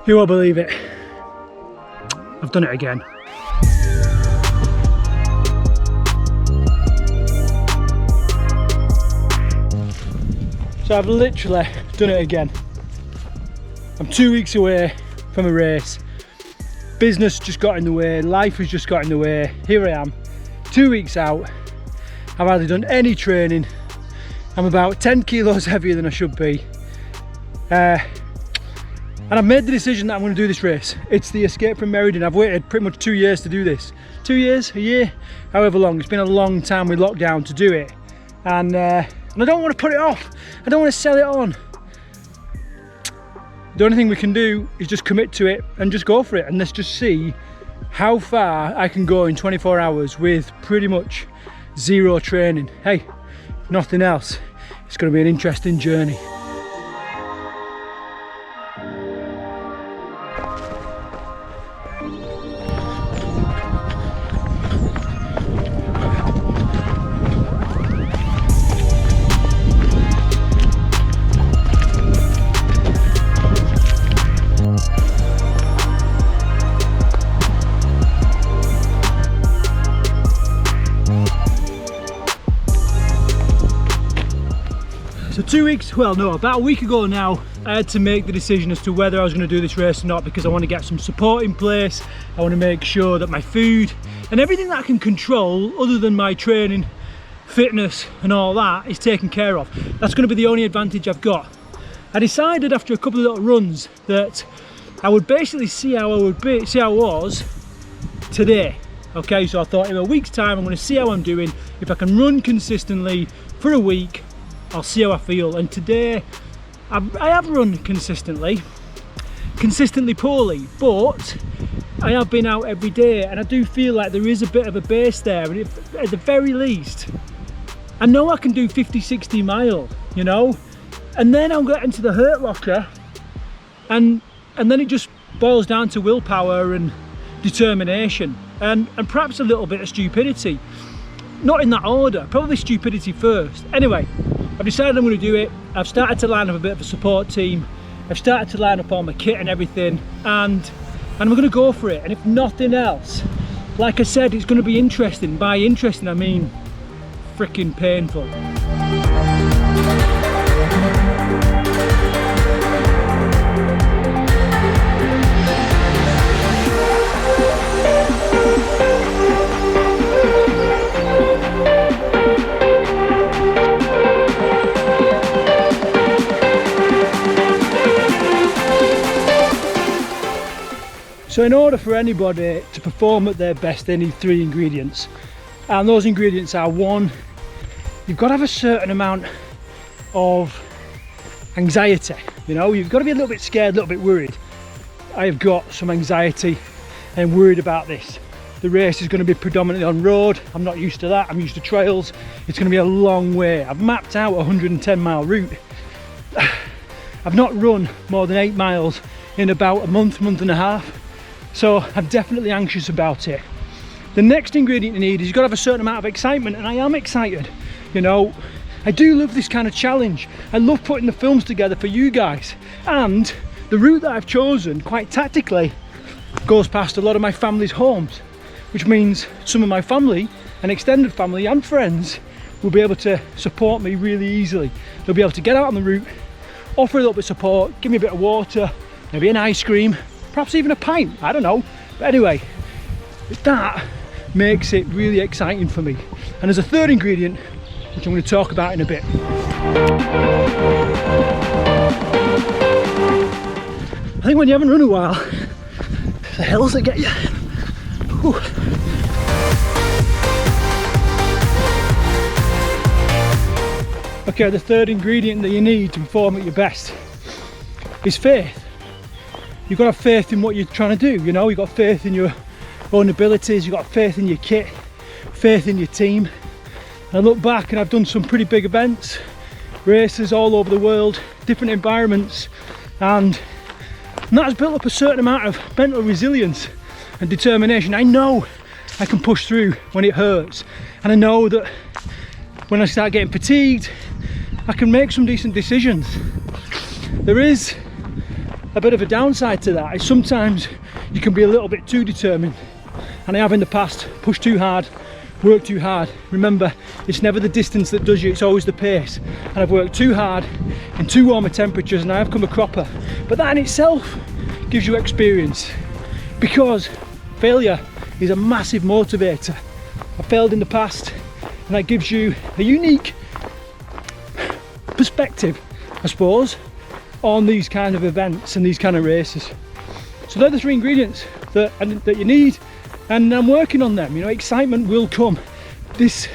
You won't believe it. I've done it again. So I've literally done it again. I'm 2 weeks away from a race. Business just got in the way, life has just got in the way. Here I am, 2 weeks out. I've hardly done any training. I'm about 10 kilos heavier than I should be. And I've made the decision that I'm going to do this race. It's the Escape from Meriden. I've waited pretty much 2 years to do this. 2 years, a year, however long. It's been a long time with lockdown to do it. And I don't want to put it off. I don't want to sell it on. The only thing we can do is just commit to it and just go for it. And let's just see how far I can go in 24 hours with pretty much zero training. Hey, nothing else. It's going to be an interesting journey. So 2 weeks, well no, about a week ago now, I had to make the decision as to whether I was going to do this race or not, because I want to get some support in place. I want to make sure that my food and everything that I can control other than my training, fitness and all that is taken care of. That's going to be the only advantage I've got. I decided after a couple of little runs that I would basically see how I was today. Okay, so I thought in a week's time I'm going to see how I'm doing. If I can run consistently for a week, I'll see how I feel. And today I have run consistently poorly, but I have been out every day and I do feel like there is a bit of a base there, and if, at the very least I know I can do 50-60 mile, you know, and then I'll get into the hurt locker and then it just boils down to willpower and determination and perhaps a little bit of stupidity. Not in that order, probably stupidity first. Anyway, I've decided I'm going to do it. I've started to line up a bit of a support team. I've started to line up all my kit and everything, and I'm going to go for it. And if nothing else, like I said, it's going to be interesting. By interesting, I mean freaking painful. So in order for anybody to perform at their best, they need 3 ingredients. And those ingredients are: 1, you've got to have a certain amount of anxiety. You know, you've got to be a little bit scared, a little bit worried. I have got some anxiety and worried about this. The race is going to be predominantly on road. I'm not used to that. I'm used to trails. It's going to be a long way. I've mapped out a 110-mile route. I've not run more than 8 miles in about a month and a half. So I'm definitely anxious about it. The next ingredient you need is you've got to have a certain amount of excitement, and I am excited. You know, I do love this kind of challenge. I love putting the films together for you guys, and the route that I've chosen quite tactically goes past a lot of my family's homes, which means some of my family and extended family and friends will be able to support me really easily. They'll be able to get out on the route, offer a little bit of support, give me a bit of water, maybe an ice cream, perhaps even a pint, I don't know. But anyway, that makes it really exciting for me. And there's a third ingredient, which I'm going to talk about in a bit. I think when you haven't run a while, it's the hills that get you. Whew. Okay, the third ingredient that you need to perform at your best is faith. You've got to have faith in what you're trying to do, you know, you've got faith in your own abilities, you've got faith in your kit, faith in your team. And I look back and I've done some pretty big events, races all over the world, different environments, and that has built up a certain amount of mental resilience and determination. I know I can push through when it hurts, and I know that when I start getting fatigued, I can make some decent decisions. There is a bit of a downside to that is sometimes you can be a little bit too determined, and I have in the past pushed too hard, worked too hard. Remember, it's never the distance that does you, it's always the pace. And I've worked too hard in too warmer temperatures and I have come a cropper. But that in itself gives you experience, because failure is a massive motivator. I failed in the past, and that gives you a unique perspective, I suppose, on these kind of events and these kind of races. So they're the 3 ingredients that you need, and I'm working on them. You know, excitement will come. This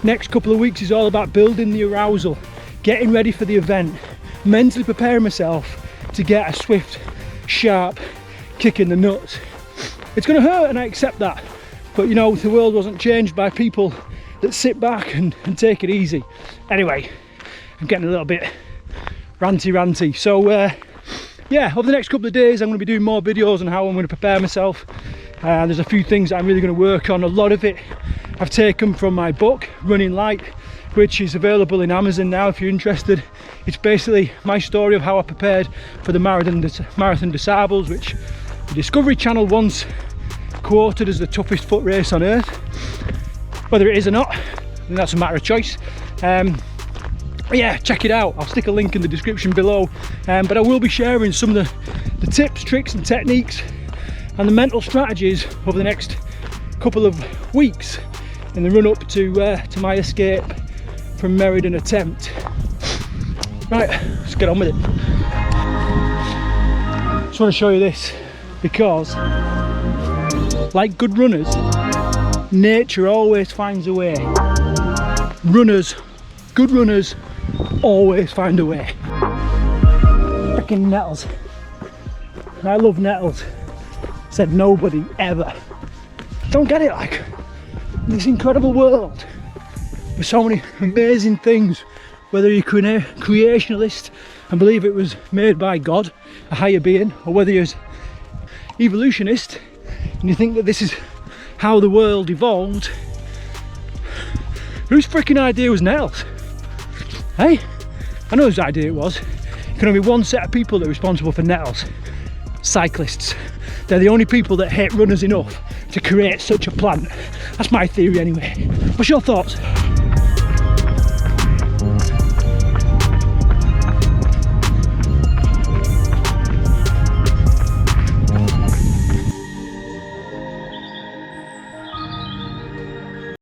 next couple of weeks is all about building the arousal, getting ready for the event, mentally preparing myself to get a swift, sharp kick in the nuts. It's going to hurt, and I accept that, but you know, the world wasn't changed by people that sit back and take it easy. Anyway, I'm getting a little bit ranty. So yeah, over the next couple of days I'm going to be doing more videos on how I'm going to prepare myself. There's a few things that I'm really going to work on. A lot of it I've taken from my book, Running Light, which is available in Amazon now if you're interested. It's basically my story of how I prepared for the Marathon des Sables, which the Discovery Channel once quoted as the toughest foot race on earth. Whether it is or not, I think that's a matter of choice. But yeah, check it out. I'll stick a link in the description below, but I will be sharing some of the tips, tricks and techniques and the mental strategies over the next couple of weeks in the run up to my escape from Meriden attempt. Right, let's get on with it. Just want to show you this, because like good runners, nature always finds a way. Good runners always find a way. Freaking nettles. I love nettles. Said nobody ever. Don't get it, like, this incredible world with so many amazing things, whether you're a creationalist and believe it was made by God, a higher being, or whether you're evolutionist and you think that this is how the world evolved. Whose freaking idea was nettles? Hey, I know whose idea it was. There can only be one set of people that are responsible for nettles: cyclists. They're the only people that hate runners enough to create such a plant. That's my theory anyway. What's your thoughts?